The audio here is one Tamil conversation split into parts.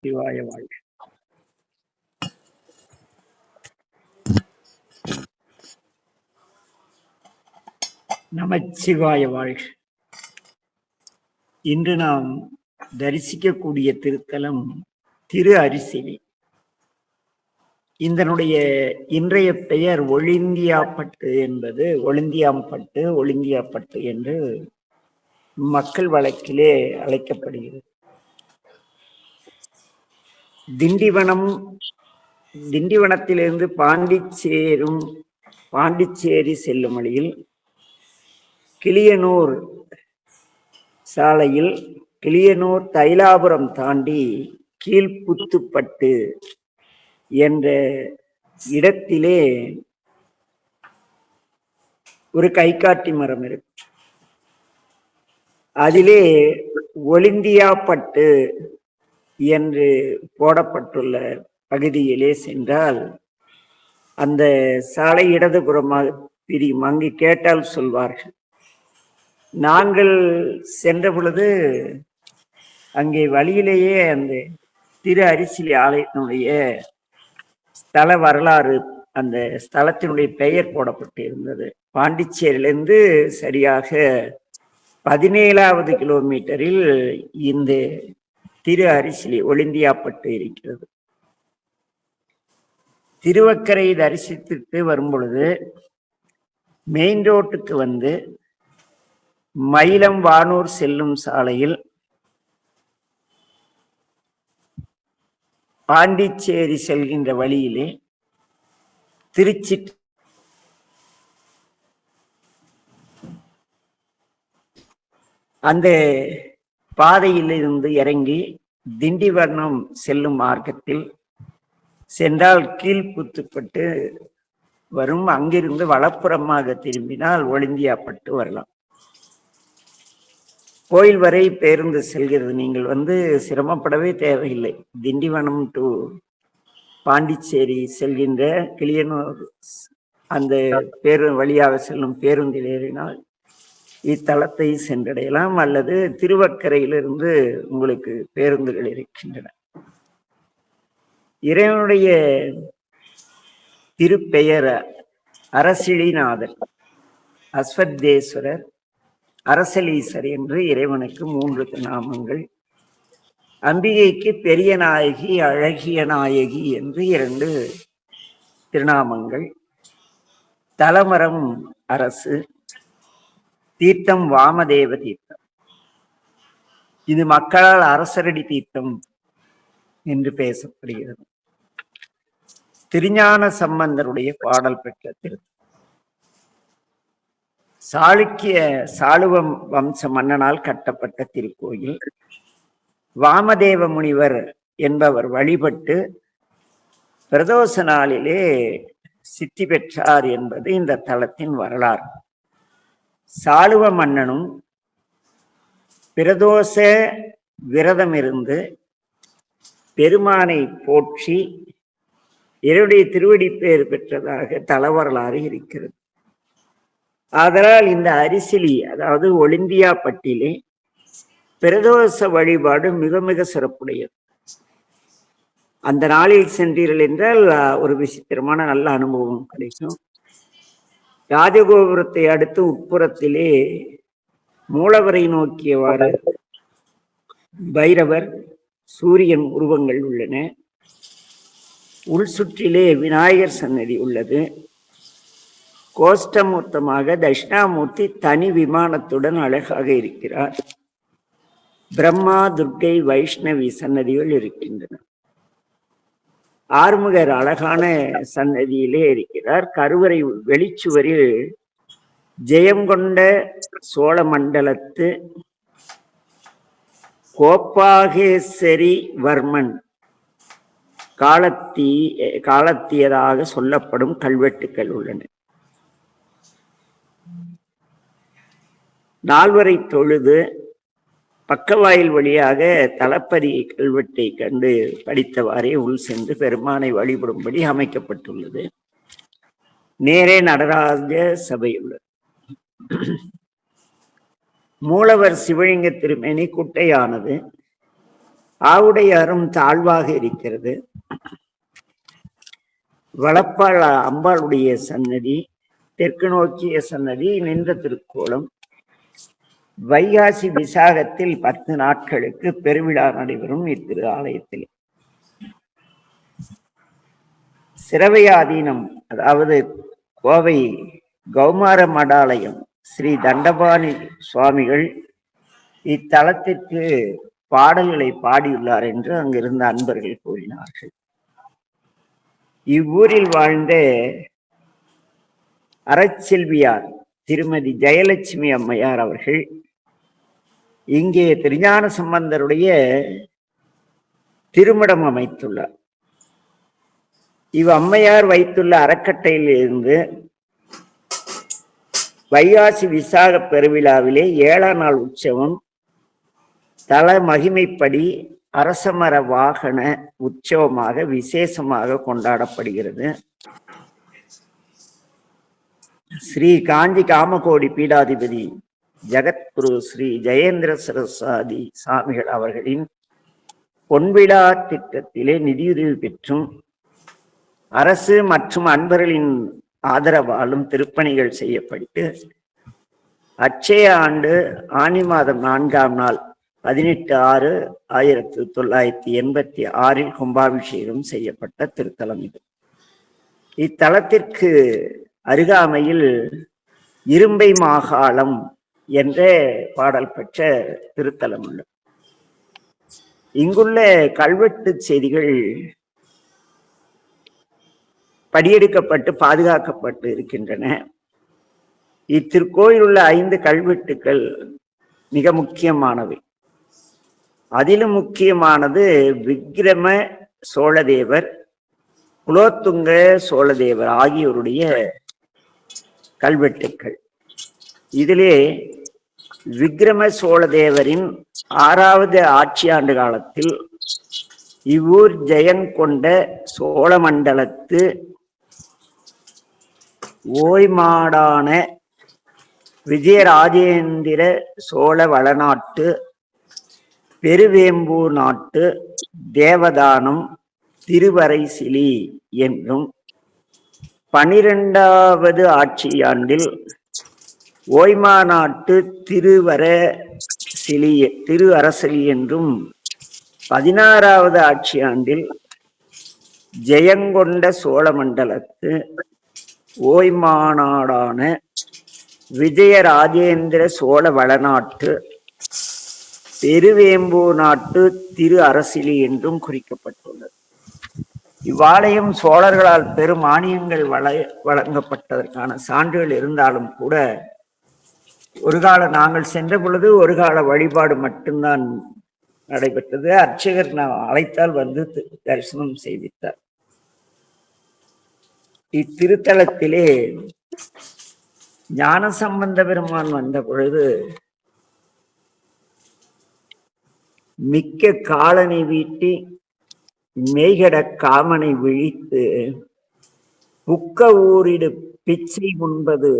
நமச்சிவாய வாழ்க. நமச்சிவாய வாழ்க. இன்று நாம் தரிசிக்கக்கூடிய திருத்தலம் திரு அரிசிலி. இதனுடைய இன்றைய பெயர் ஒளிந்தியாப்பட்டு என்பது ஒளிந்தியாம்பட்டு, ஒளிந்தியாப்பட்டு என்று மக்கள் வழக்கிலே அழைக்கப்படுகிறது. திண்டிவனத்திலிருந்து பாண்டிச்சேரி செல்லும் வழியில் கிளியனூர் சாலையில் கிளியனூர் தைலாபுரம் தாண்டி கீழ்புத்துப்பட்டு என்ற இடத்திலே ஒரு கைகாட்டி மரம் இருக்கு. அதிலே ஒளிந்தியாப்பட்டு என்று போடப்பட்டுள்ள பகுதியிலே சென்றால் அந்த சாலை இடதுபுறமாக பிரியும். அங்கு கேட்டால் சொல்வார்கள். நாங்கள் சென்ற பொழுது அங்கே வழியிலேயே அந்த திரு அரிசிலி ஆலயத்தினுடைய ஸ்தல வரலாறு, அந்த ஸ்தலத்தினுடைய பெயர் போடப்பட்டு இருந்தது. பாண்டிச்சேரியிலிருந்து சரியாக 17வது கிலோமீட்டரில் இந்த திரு அரிசிலி ஒளிந்தியாப்பட்டு இருக்கிறது. திருவக்கரை தரிசித்துட்டு வரும் பொழுது மெயின் ரோட்டுக்கு வந்து மயிலம் வானூர் செல்லும் சாலையில் பாண்டிச்சேரி செல்கின்ற வழியிலே திருச்சி அந்த பாதையில் இருந்து இறங்கி திண்டிவனம் செல்லும் மார்க்கத்தில் சென்றால் கீழ்புத்துப்பட்டு வரும். அங்கிருந்து வலப்புறமாக திரும்பினால் ஒளிந்தியாப்பட்டு வரலாம். கோயில் வரை பேருந்து செல்கிறது. நீங்கள் சிரமப்படவே தேவையில்லை. திண்டிவனம் டு பாண்டிச்சேரி செல்கின்ற கிளியனூர் அந்த வழியாக செல்லும் பேருந்தில் ஏறினால் இத்தலத்தை சென்றடையலாம். அல்லது திருவக்கரையிலிருந்து உங்களுக்கு பேருந்துகள் இருக்கின்றன. இறைவனுடைய திருப்பெயர் அரசிலிநாதர், அஸ்வத்தேஸ்வரர், அரசலீசர் என்று இறைவனுக்கு 3 நாமங்கள். அம்பிகைக்கு பெரிய நாயகி, அழகிய நாயகி என்று 2 திருநாமங்கள். தலமரம் அரசு, தீர்த்தம் வாமதேவ தீர்த்தம். இது மக்களால் அரசரடி தீர்த்தம் என்று பேசப்படுகிறது. திருஞான சம்பந்தருடைய பாடல் பெற்ற திருத்தம். சாளுவ வம்ச மன்னனால் கட்டப்பட்ட திருக்கோயில். வாமதேவ முனிவர் என்பவர் வழிபட்டு பிரதோஷ நாளிலே சித்தி பெற்றார் என்பது இந்த தலத்தின் வரலாறு. சாளுவ மன்னனும் பிரதோஷ விரதம் இருந்து பெருமானை போற்றி இவருடைய திருவடி பேர் பெற்றதாக தல வரலாறு இருக்கிறது. ஆதலால் இந்த அரிசிலி, அதாவது ஒளிந்தியாப்பட்டிலே பிரதோஷ வழிபாடு மிக மிக சிறப்புடையது. அந்த நாளில் சென்றீர்கள் என்றால் ஒரு விசித்திரமான நல்ல அனுபவம் கிடைக்கும். ராஜகோபுரத்தை அடுத்து உட்புறத்திலே மூலவரை நோக்கியவாறு பைரவர், சூரியன் உருவங்கள் உள்ளன. உள் சுற்றிலே விநாயகர் சன்னதி உள்ளது. கோஷ்டமூர்த்தமாக தட்சிணாமூர்த்தி தனி விமானத்துடன் அழகாக இருக்கிறார். பிரம்மா, துர்க்கை, வைஷ்ணவி சன்னதிகள் இருக்கின்றன. ஆறுமுகர் அழகான சன்னதியிலே இருக்கிறார். கருவறை வெளிச்சுவரில் ஜெயம் கொண்ட சோழ மண்டலத்து கோப்பாகேசரி வர்மன் காலத்தியதாக சொல்லப்படும் கல்வெட்டுக்கள் உள்ளன. 4வரை தொழுது பக்கவாயில் வழியாக தளப்பதி கல்வெட்டை கண்டு படித்தவாறே உள் சென்று பெருமானை வழிபடும்படி அமைக்கப்பட்டுள்ளது. நேரே நடராஜ சபை உள்ளது. மூலவர் சிவலிங்க திருமேனி குட்டையானது. ஆவுடையாரும் தாழ்வாக இருக்கிறது. வளப்பாள் அம்பாளுடைய சன்னதி, தெற்கு நோக்கிய சன்னதி, நின்ற திருக்கோலம். வைகாசி விசாகத்தில் 10 நாட்களுக்கு பெருவிழா நடைபெறும் இத்திரு ஆலயத்தில். சிரவையாதீனம், அதாவது கோவை கௌமார மடாலயம் ஸ்ரீ தண்டபாணி சுவாமிகள் இத்தலத்திற்கு பாடல்களை பாடியுள்ளார் என்று அங்கிருந்த அன்பர்கள் கூறினார்கள். இவ்வூரில் வாழ்ந்த அறச்செல்வியார் திருமதி ஜெயலட்சுமி அம்மையார் அவர்கள் இங்கே திருஞான சம்பந்தருடைய திருமடம் அமைத்துள்ளார். அம்மையார் வைத்துள்ள அறக்கட்டையிலிருந்து வைகாசி விசாக பெருவிழாவிலே 7ஆம் நாள் உற்சவம் தல மகிமைப்படி அரசமர வாகன உற்சவமாக விசேஷமாக கொண்டாடப்படுகிறது. ஸ்ரீ காஞ்சி காமகோடி பீடாதிபதி ஜகத்குரு ஸ்ரீ ஜெயேந்திர சரஸ்வதி சாமிகள் அவர்களின் பொன்விழா திட்டத்திலே நிதியுதவி பெற்றும் அரசு மற்றும் அன்பர்களின் ஆதரவாலும் திருப்பணிகள் செய்யப்பட்டு அச்சய ஆண்டு ஆனி மாதம் 4ஆம் நாள் 18/6/1986 கும்பாபிஷேகம் செய்யப்பட்ட திருத்தலம் இது. இத்தலத்திற்கு அருகாமையில் இரும்பை மாகாளம் என்ற பாடல் பெற்ற திருத்தலம் உள்ளது. இங்குள்ள கல்வெட்டு செய்திகள் படியெடுக்கப்பட்டு பாதுகாக்கப்பட்டு இருக்கின்றன. இத்திருக்கோயில் உள்ள 5 கல்வெட்டுக்கள் மிக முக்கியமானவை. அதிலும் முக்கியமானது விக்கிரம சோழதேவர், குலோத்துங்க சோழதேவர் ஆகியோருடைய கல்வெட்டுக்கள். இதிலே விக்கிரம சோழதேவரின் 6வது ஆட்சியாண்டு காலத்தில் இவ்வூர் ஜெயங்கொண்ட சோழமண்டலத்து ஓய்மாடான விஜயராஜேந்திர சோழ வளநாட்டு பெருவேம்பூர் நாட்டு தேவதானம் திருவரைசிலி என்றும் 12வது ஆட்சியாண்டில் ஓய்மா நாட்டு திரு அரசலி என்றும் 16வது ஆட்சியாண்டில் ஜெயங்கொண்ட சோழமண்டலத்து ஓய்மாநாடான விஜயராஜேந்திர சோழ வளநாட்டு பெருவேம்பூர் நாட்டு திரு அரசிலி என்றும் குறிக்கப்பட்டுள்ளது. இவ்வாலயம் சோழர்களால் பெரும் மானியங்கள் வழங்கப்பட்டதற்கான சான்றுகள் இருந்தாலும் கூட ஒரு கால நாங்கள் சென்ற பொழுது ஒரு கால வழிபாடு மட்டும்தான் நடைபெற்றது. அர்ச்சகர் அழைத்தால் வந்து தரிசனம் செய்வித்தார். இத்திருத்தலத்திலே ஞானசம்பந்த பெருமான் வந்த பொழுது மிக்க காலனை வீட்டி மெய்கட காமனை விழித்து புக்க ஊரிடு பிச்சை உண்பது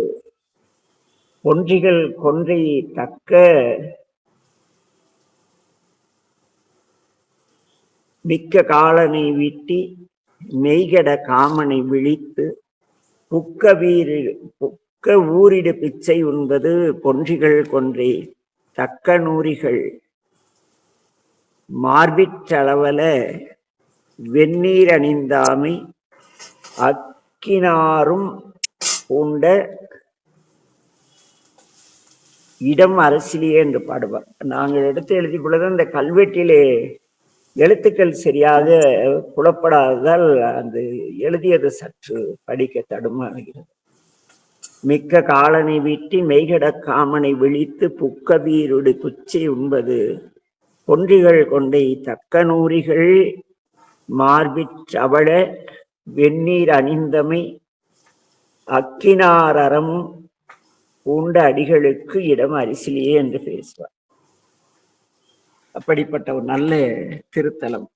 பொன்றிகள் கொன்றை தக்க மிக்க காலனை வீட்டி மெய்கட காமனை விழித்து புக்க ஊரிடு பிச்சை உண்பது பொன்றிகள் கொன்றை தக்க நூறிகள் மார்பிற்றளவல வெந்நீர் அணிந்தாமை அக்கினாரும் பூண்ட இடம் அரசிலியே என்று பாடுவார். நாங்கள் எடுத்து எழுதி பொழுது அந்த கல்வெட்டிலே எழுத்துக்கள் சரியாக புலப்படாததால் அந்த எழுதியது சற்று படிக்க தடுமாறுகிறது. மிக்க காலனை வீட்டி மெய்கட காமனை விழித்து புக்க வீருடு குச்சை உண்பது பொன்றிகள் கொண்டை தக்க நூறிகள் மார்பிற்றவள வெந்நீர் அணிந்தமை அக்கினாரம் பூண்ட அடிகளுக்கு இடம் அரிசிலியே என்று பேசுவார். அப்படிப்பட்ட ஒரு நல்ல திருத்தலம்.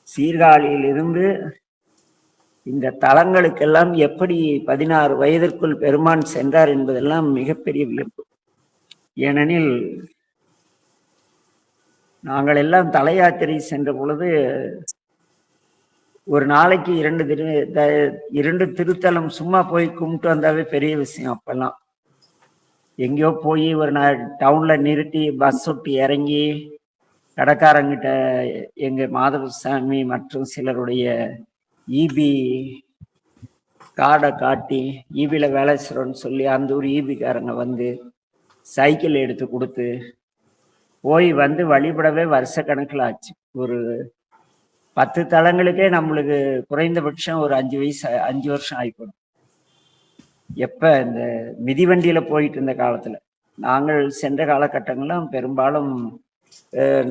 சீர்காழியிலிருந்து இந்த தலங்களுக்கெல்லாம் எப்படி 16 வயதிற்குள் பெருமான் சென்றார் என்பதெல்லாம் மிகப்பெரிய வியப்பு. ஏனெனில் நாங்கள் எல்லாம் தல யாத்திரை சென்ற பொழுது ஒரு நாளைக்கு 2 திருத்தலம் சும்மா போய் கும்பிட்டு வந்தாவே பெரிய விஷயம். அப்பெல்லாம் எங்கேயோ போய் ஒரு டவுன்ல நிறுத்தி பஸ் விட்டு இறங்கி கடைக்காரங்கிட்ட எங்க மாதவசாமி மற்றும் சிலருடைய ஈபி கார்டை காட்டி ஈபியில் வேலை செய்கிறோன்னு சொல்லி அந்த ஊர் ஈபிக்காரங்க வந்து சைக்கிள் எடுத்து கொடுத்து போய் வந்து வழிபடவே வருஷ கணக்கில் ஆச்சு. ஒரு 10 தலங்களுக்கே நம்மளுக்கு குறைந்தபட்சம் ஒரு 5 வருஷம் ஆகிப்படும். எப்ப இந்த மிதிவண்டியில போயிட்டு இருந்த காலத்துல, நாங்கள் சென்ற காலகட்டங்கள்லாம் பெரும்பாலும்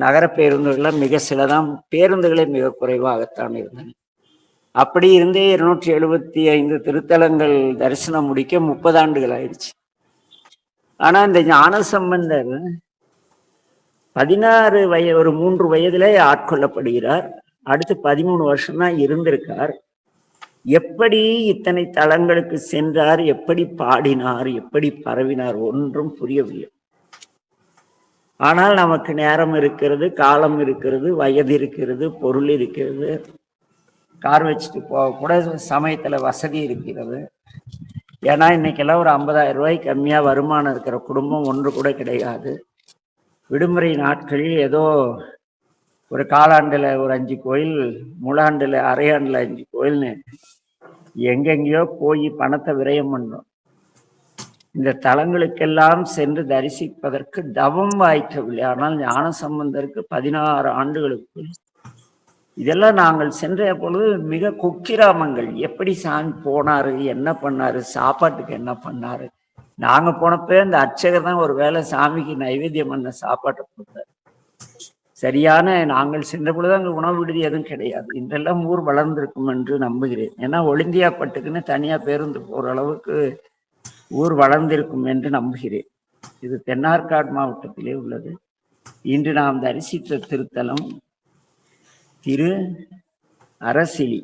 நகர பேருந்துகள்லாம் மிக சிலதான், பேருந்துகளே மிக குறைவாகத்தான் இருந்தன. அப்படி இருந்தே 275 திருத்தலங்கள் தரிசனம் முடிக்க 30 ஆண்டுகள் ஆயிடுச்சு. ஆனா இந்த ஞானசம்பந்தர் 16 ஒரு 3 வயதிலே ஆட்கொள்ளப்படுகிறார். அடுத்து 13 வருஷம் தான் இருந்திருக்கார். எப்படி இத்தனை தலங்களுக்கு சென்றார், எப்படி பாடினார், எப்படி பரவினார், ஒன்றும் புரியவில்லை. ஆனால் நமக்கு நேரம் இருக்கிறது, காலம் இருக்கிறது, வயது இருக்கிறது, பொருள் இருக்கிறது, கார் வச்சுட்டு போக கூட சமயத்துல வசதி இருக்கிறது. ஏன்னா இன்னைக்கெல்லாம் ஒரு 50,000 ரூபாய்க்கு கம்மியா வருமானம் இருக்கிற குடும்பம் ஒன்று கூட கிடையாது. விடுமுறை நாட்களில் ஏதோ ஒரு காலாண்டுல ஒரு 5 கோயில், முழாண்டுல அரையாண்டுல 5 கோயில்னு எங்கெங்கயோ போய் பணத்தை விரயம் பண்ணோம். இந்த தலங்களுக்கெல்லாம் சென்று தரிசிப்பதற்கு தவம் வாய்க்கவில்லை. ஆனால் ஞானசம்பந்தருக்கு 16 ஆண்டுகளுக்கு இதெல்லாம் நாங்கள் சென்ற பொழுது மிக குக்கிராமங்கள். எப்படி சாமி போனாரு, என்ன பண்ணாரு, சாப்பாட்டுக்கு என்ன பண்ணாரு. நாங்க போனப்ப அந்த அர்ச்சகர் தான் ஒரு வேளை சாமிக்கு நைவேத்தியம் பண்ண சாப்பாட்டை கொடுத்தாரு. சரியான நாங்கள் சென்ற பொழுது அங்கே உணவு விடுதி எதுவும் கிடையாது. இன்றெல்லாம் ஊர் வளர்ந்திருக்கும் என்று நம்புகிறேன். ஏன்னா ஒளிந்தியாப்பட்டுக்குன்னு தனியா பேருந்து போற அளவுக்கு ஊர் வளர்ந்திருக்கும் என்று நம்புகிறேன். இது தென்னார்காடு மாவட்டத்திலே உள்ளது. இன்று நாம் தரிசித்த திருத்தலம் திரு அரசிலி.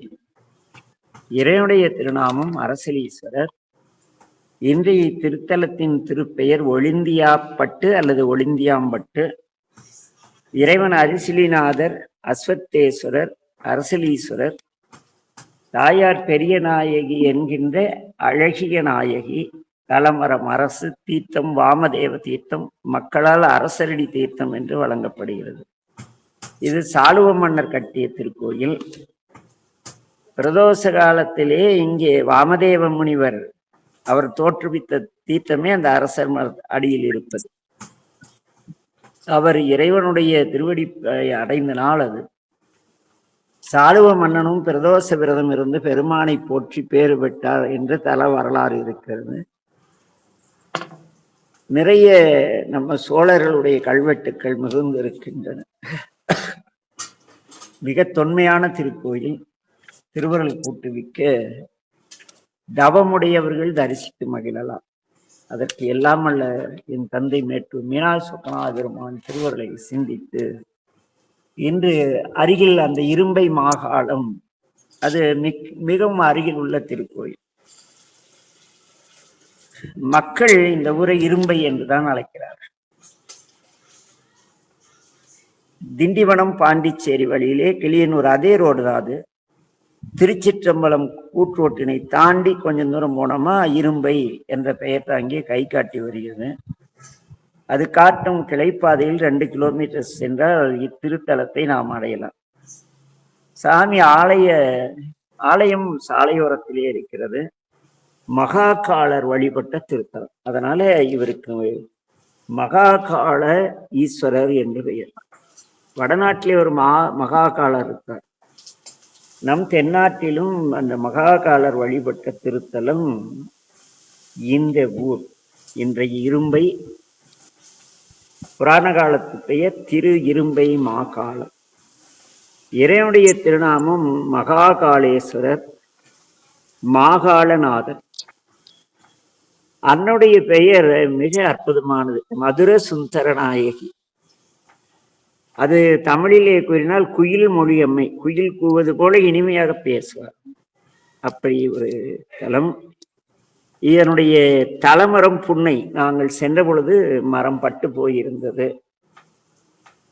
இறைவனுடைய திருநாமம் அரசிலீஸ்வரர். இன்றைய திருத்தலத்தின் திருப்பெயர் ஒளிந்தியாப்பட்டு அல்லது ஒளிந்தியாம்பட்டு. இறைவன் அரிசிலிநாதர், அஸ்வத்தேஸ்வரர், அரசலீஸ்வரர். தாயார் பெரிய நாயகி என்கின்ற அழகிய நாயகி. தலமரம் அரசு தீர்த்தம் வாமதேவ தீர்த்தம், மக்களால் அரசரடி தீர்த்தம் என்று வழங்கப்படுகிறது. இது சாளுவ மன்னர் கட்டிய திருக்கோயில். பிரதோஷ காலத்திலே இங்கே வாமதேவ முனிவர் அவர் தோற்றுவித்த தீர்த்தமே அந்த அரசர் அடியில் இருப்பது. அவர் இறைவனுடைய திருவடி அடைந்த நாள் அது. சாளுவ மன்னனும் பிரதோஷ விரதம் இருந்து பெருமானை போற்றி பேறு பெற்றார் என்று தல வரலாறு இருக்கிறது. நிறைய நம்ம சோழர்களுடைய கல்வெட்டுக்கள் மிகுந்து இருக்கின்றன. மிக தொன்மையான திருக்கோயில். திருவருள் கூட்டுவிக்க தவமுடையவர்கள் தரிசித்து மகிழலாம். அதற்கு எல்லாம் அல்ல என் தந்தை மேட்டூர் மீனாட்சி சொக்கநாத பெருமான் திருவருளை சிந்தித்து இன்று அருகில் அந்த இரும்பை மாகாளம், அது மிகவும் அருகில் உள்ள திருக்கோயில். மக்கள் இந்த ஊரை இரும்பை என்றுதான் அழைக்கிறார்கள். திண்டிவனம் பாண்டிச்சேரி வழியிலே கிளியனூர் அதே ரோடு தான் அது. திருச்சிற்றம்பலம் கூற்றோட்டினை தாண்டி கொஞ்சம் தூரம் போனோமா இரும்பை என்ற பெயர் தாங்கி கை காட்டி வருகிறது. அது காட்டும் கிளைப்பாதையில் 2 கிலோமீட்டர் சென்றால் இத்திருத்தலத்தை நாம் அடையலாம். சாமி ஆலயம் சாலையோரத்திலே இருக்கிறது. மகாகாலர் வழிபட்ட திருத்தலம். அதனால இவருக்கு மகாகால ஈஸ்வரர் என்று பெயர். வடநாட்டிலே ஒரு மகாகாலர் இருக்கார். நம் தென்னாட்டிலும் அந்த மகாகாலர் வழிபட்ட திருத்தலம் இந்த ஊர். இன்றைய இரும்பை, புராண காலத்து பெயர் திரு இரும்பை மாகாளம். இறைவனுடைய திருநாமம் மகாகாலேஸ்வரர், மாகாளநாதர். அன்னுடைய பெயர் மிக அற்புதமானது, மதுர சுந்தரநாயகி. அது தமிழிலே கூறினால் குயில் மொழி அம்மை. குயில் கூவது போல இனிமையாக பேசுவார். அப்படி ஒரு தலம். இதனுடைய தலமரம் புன்னை. நாங்கள் சென்ற பொழுது மரம் பட்டு போயிருந்தது.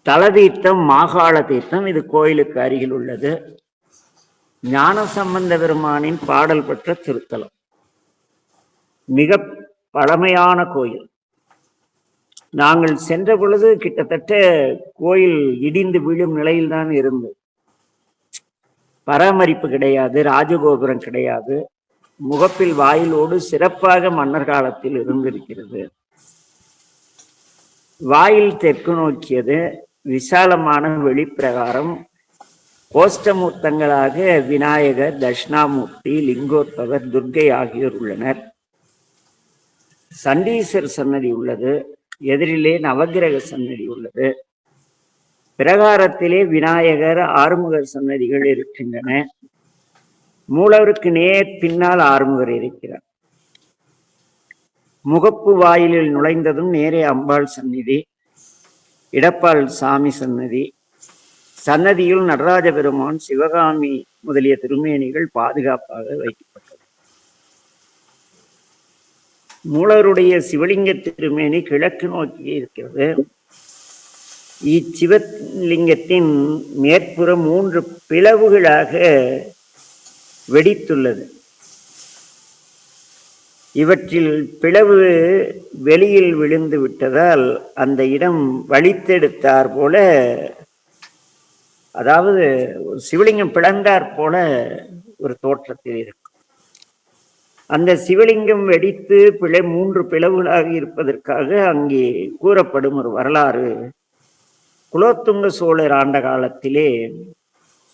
தல தீர்த்தம் மாகாள தீர்த்தம், இது கோயிலுக்கு அருகில் உள்ளது. ஞானசம்பந்த பெருமானின் பாடல் பெற்ற திருத்தலம், மிக பழமையான கோயில். நாங்கள் சென்ற பொழுது கிட்டத்தட்ட கோயில் இடிந்து விழும் நிலையில்தான் இருந்தது. பராமரிப்பு கிடையாது, ராஜகோபுரம் கிடையாது. முகப்பில் வாயிலோடு சிறப்பாக மன்னர் காலத்தில் இருந்திருக்கிறது. வாயில் தெற்கு நோக்கியது, விசாலமான வெளிப்பிரகாரம், கோஷ்டமூர்த்தங்களாக விநாயகர், தட்சிணாமூர்த்தி, லிங்கோத்பவர், துர்க்கை ஆகியோர் உள்ளனர். சண்டீசர் சன்னதி உள்ளது. எதிரிலே நவகிரக சன்னதி உள்ளது. பிரகாரத்திலே விநாயகர், ஆறுமுகர் சன்னதிகள் இருக்கின்றன. மூலவருக்கு நேர் பின்னால் ஆறுமுகர் இருக்கிறார். முகப்பு வாயிலில் நுழைந்ததும் நேரே அம்பாள் சந்நிதி, இடப்பால் சாமி சன்னதி. சன்னதியில் நடராஜ பெருமான், சிவகாமி முதலிய திருமேனிகள் பாதுகாப்பாக வைக்கப்பட்டது. மூலவருடைய சிவலிங்க திருமேனி கிழக்கு நோக்கி இருக்கிறது. இச்சிவலிங்கத்தின் மேற்புறம் 3 பிளவுகளாக வெடித்துள்ளது. இவற்றில் பிளவு வெளியில் விழுந்து விட்டதால் அந்த இடம் வலித்தெடுத்தார் போல, அதாவது சிவலிங்கம் பிளந்தார் போல ஒரு தோற்றத்தில் இருக்கும். அந்த சிவலிங்கம் வெடித்து 3 பிளவுகளாக இருப்பதற்காக அங்கே கூறப்படும் ஒரு வரலாறு, குலோத்துங்க சோழர் ஆண்ட காலத்திலே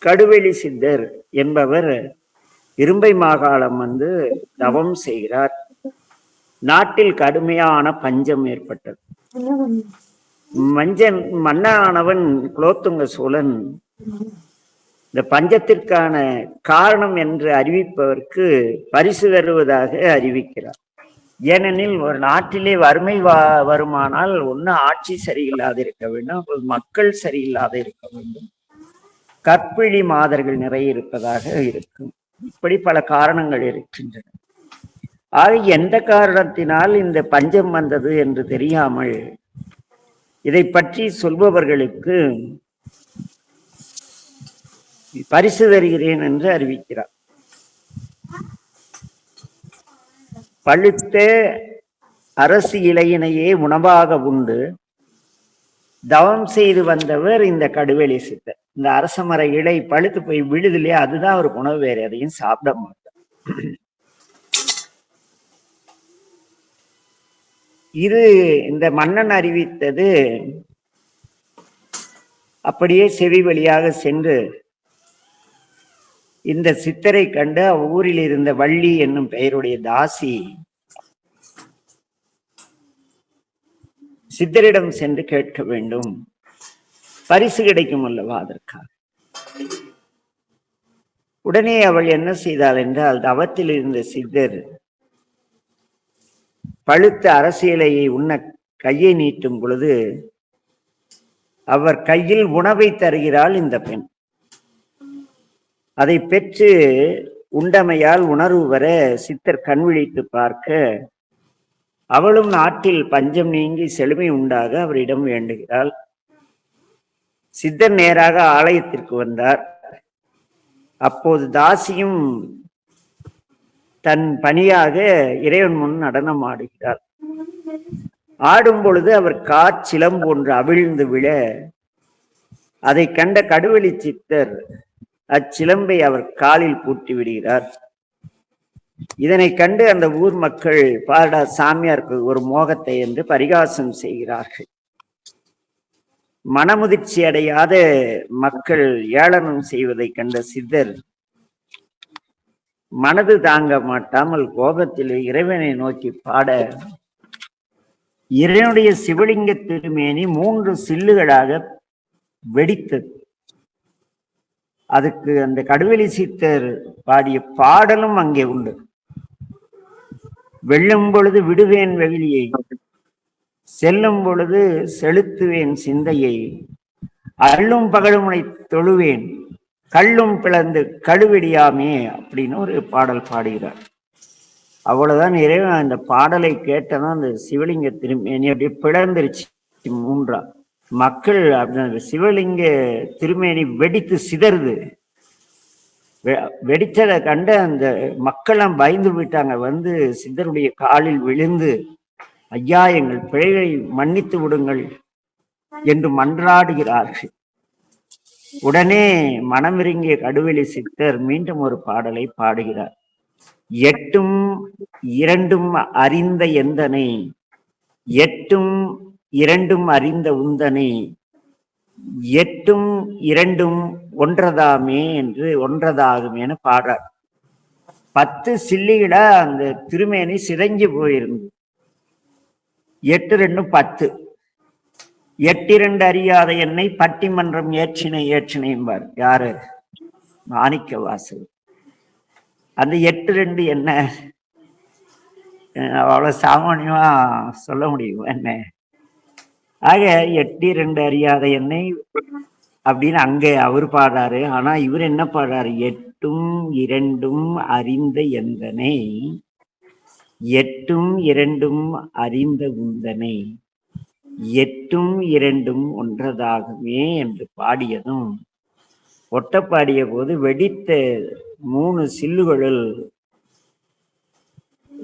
கடுவெளி சித்தர் என்பவர் இரும்பை மாகாளம் வந்து தவம் செய்கிறார். நாட்டில் கடுமையான பஞ்சம் ஏற்பட்டது. மன்னனானவன் குலோத்துங்க சோழன் இந்த பஞ்சத்திற்கான காரணம் என்று அறிவிப்பவருக்கு பரிசு தருவதாக அறிவிக்கிறார். ஏனெனில் ஒரு நாட்டிலே வறுமை வருமானால் ஒன்று ஆட்சி சரியில்லாது இருக்க வேண்டும், மக்கள் சரியில்லாத இருக்க வேண்டும், கற்பிழி மாதர்கள் நிறைய இருப்பதாக இருக்கும். இப்படி பல காரணங்கள் இருக்கின்றன. ஆக எந்த காரணத்தினால் இந்த பஞ்சம் வந்தது என்று தெரியாமல் இதை பற்றி சொல்பவர்களுக்கு பரிசு தருகிறேன் என்று அறிவிக்கிறார். பழுத்த அரசு இலையினையே உணவாக உண்டு தவம் செய்து வந்தவர் இந்த கடுவெளி சித்தர். இந்த அரச மர இலை பழுத்து போய் விழுதுலையே, அதுதான் ஒரு உணவு, வேற எதையும் சாப்பிட மாட்டார். இது இந்த மன்னன் அறிவித்தது அப்படியே செவி வழியாக சென்று இந்த சித்தரை கண்டு ஊரில் இருந்த வள்ளி என்னும் பெயருடைய தாசி சித்தரிடம் சென்று கேட்க வேண்டும், பரிசு கிடைக்கும் அல்லவா அதற்காக. உடனே அவள் என்ன செய்தாள் என்றால், தவத்தில் இருந்த சித்தர் பழுத்த அரசியலையை உண்ண கையை நீட்டும் பொழுது அவர் கையில் உணவை தருகிறாள் இந்த பெண். அதை பெற்று உண்டமையால் உணர்வு வர சித்தர் கண் விழித்து பார்க்க, அவளும் நாட்டில் பஞ்சம் நீங்கி செழுமை உண்டாக அவரிடம் வேண்டுகிறாள். சித்தர் நேராக ஆலயத்திற்கு வந்தார். அப்போது தாசியும் தன் பணியாக இறைவன் முன் நடனம் ஆடுகிறார். ஆடும் பொழுது அவர் காற்சிலம்பு ஒன்று அவிழ்ந்து விழ, அதை கண்ட கடுவெளி சித்தர் அச்சிலம்பை அவர் காலில் பூட்டி விடுகிறார். இதனை கண்டு அந்த ஊர் மக்கள், பாடா சாமியாருக்கு ஒரு மோகத்தை என்று பரிகாசம் செய்கிறார்கள். மனமுதிர்ச்சி அடையாத மக்கள் ஏளனம் செய்வதை கண்ட சித்தர் மனது தாங்க மாட்டாமல் கோபத்தில் இறைவனை நோக்கி பாட, இறைவனுடைய சிவலிங்க திருமேனி 3 சில்லுகளாக வெடித்தது. அதுக்கு அந்த கடுவெளி சித்தர் பாடிய பாடலும் அங்கே உண்டு. வெல்லும் பொழுது விடுவேன் வெகுளியை, செல்லும் பொழுது செலுத்துவேன் சிந்தையை, அள்ளும் பகலுமுனை தொழுவேன், கள்ளும் பிளந்து கழுவெடியாமே அப்படின்னு ஒரு பாடல் பாடுகிறார். அவ்வளவுதான். இறைவன் அந்த பாடலை கேட்டதான் அந்த சிவலிங்க திரும்பி அப்படியே பிளந்துருச்சு 3ஆ. மக்கள் அந்த சிவலிங்க திருமேனி வெடித்து சிதறுது. வெடித்ததை கண்டு அந்த மக்கள்லாம் பயந்து விட்டாங்க. வந்து சித்தருடைய காலில் விழுந்து, ஐயா எங்கள் பிழைகளை மன்னித்து விடுங்கள் என்று மன்றாடுகிறார்கள். உடனே மனமிறங்கிய கடுவெளி சித்தர் மீண்டும் ஒரு பாடலை பாடுகிறார். எட்டும் இரண்டும் அறிந்த எந்தனை, எட்டும் இரண்டும் அறிந்த உந்தனை, எட்டும் இரண்டும் ஒன்றதாமே என்று ஒன்றதாகும் என பாடுறார். 10 சில்லிகள அந்த திருமேனி சிதைஞ்சு போயிருந்து. 8 2 10. 8 2 அறியாத என்னை பட்டிமன்றம் ஏற்றினைம்பார். யாரு? மாணிக்க வாசகர். அந்த 8 2 என்ன? அவ்வளவு சாமானியமா சொல்ல முடியும் என்ன? ஆக 8 2 அறியாத என்னை அப்படின்னு அங்க அவர் பாடுறாரு. ஆனா இவர் என்ன பாடுறாரு? 8ம் 2ம் அறிந்த எந்தனை, 8ம் 2ம் அறிந்த உந்தனை, 8ம் 2ம் ஒன்றதாகுமே என்று பாடியதும், ஒட்ட பாடிய போது வெடித்த 3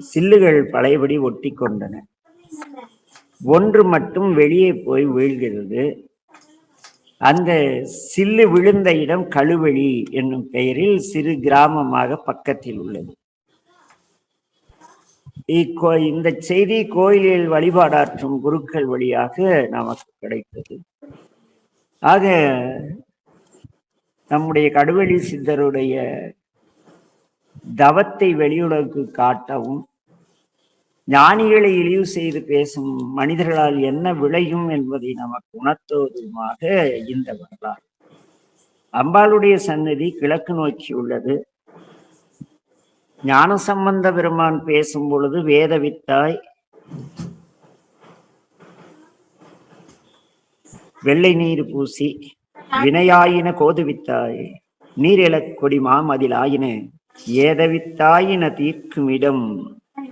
சில்லுகள் பழையபடி ஒட்டி கொண்டன. ஒன்று மட்டும் வெளியே போய் வீழ்கிறது. அந்த சில்லு விழுந்த இடம் கழுவெளி என்னும் பெயரில் சிறு கிராமமாக பக்கத்தில் உள்ளது. இந்த செய்தி கோயிலில் வழிபாடாற்றும் குருக்கள் வழியாக நமக்கு கிடைத்தது. ஆக நம்முடைய கடுவெளி சித்தருடைய தவத்தை வெளியுலகுக்கு காட்டவும், ஞானிகளை இழிவு செய்து பேசும் மனிதர்களால் என்ன விளையும் என்பதை நமக்கு உணர்த்துவதுமாக இந்த வரலாறு. அம்பாளுடைய சன்னதி கிழக்கு நோக்கி உள்ளது. ஞானசம்பந்த பெருமான் பேசும் பொழுது வேதவித்தாய், வெள்ளை நீர் பூசி வினையாயின கோதுவித்தாய், நீரெழக் கொடி மாமதிலாயின ஏதவித்தாயின தீர்க்குமிடம்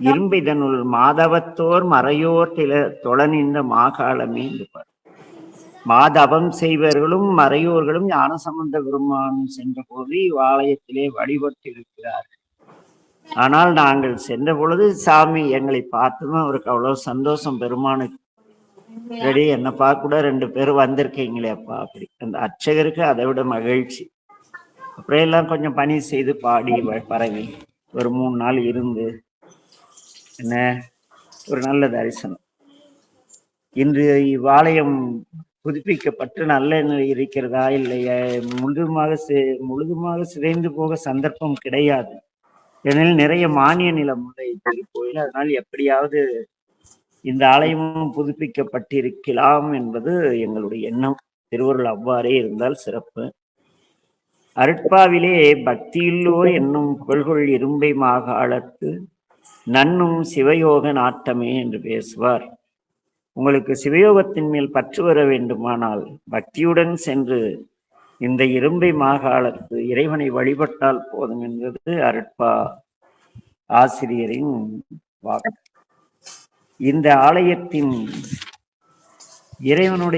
இரும்பிதனுள் மாதவத்தோர் மறையோர் தொழநின்ற மாகாளமே என்று. மாதவம் செய்வர்களும் மறையோர்களும் ஞானசம்பந்த பெருமான் சென்ற போது ஆலயத்திலே வழிபட்டிருக்கிறார்கள். ஆனால் நாங்கள் சென்ற பொழுது சாமி எங்களை பார்த்ததும் அவருக்கு அவ்வளவு சந்தோஷம். பெருமானுக்கு ரெடி, என்னப்பா கூட 2 பேர் வந்திருக்கீங்களே அப்பா அப்படி. அந்த அர்ச்சகருக்கு அதை விட மகிழ்ச்சி. அப்புறம் எல்லாம் கொஞ்சம் பணி செய்து பாடி பரவி ஒரு 3 நாள் இருந்து என்ன ஒரு நல்ல தரிசனம். இன்று இவ்வாலயம் புதுப்பிக்கப்பட்டு நல்ல நிலை இருக்கிறதா இல்லையா, முழுதுமாக சிதைந்து போக சந்தர்ப்பம் கிடையாது. ஏனெனில் நிறைய மானிய நிலம் உள்ள திருக்கோயில். அதனால் எப்படியாவது இந்த ஆலயமும் புதுப்பிக்கப்பட்டிருக்கலாம் என்பது எங்களுடைய எண்ணம். திருவருள் அவ்வாறே இருந்தால் சிறப்பு. அருட்பாவிலே பக்தியுள்ளோர் என்னும் புகழ்கொள் இரும்பை மாகாளத்து நன்னும் சிவயோக நாட்டமே என்று பேசுவார். உங்களுக்கு சிவயோகத்தின் மேல் பற்று வர வேண்டுமானால் பக்தியுடன் சென்று இந்த இரும்பை மாகாளத்து இறைவனை வழிபட்டால் போதும் என்பது அருட்பா ஆசிரியரின் வாக்கு. இந்த ஆலயத்தின் இறைவனுடைய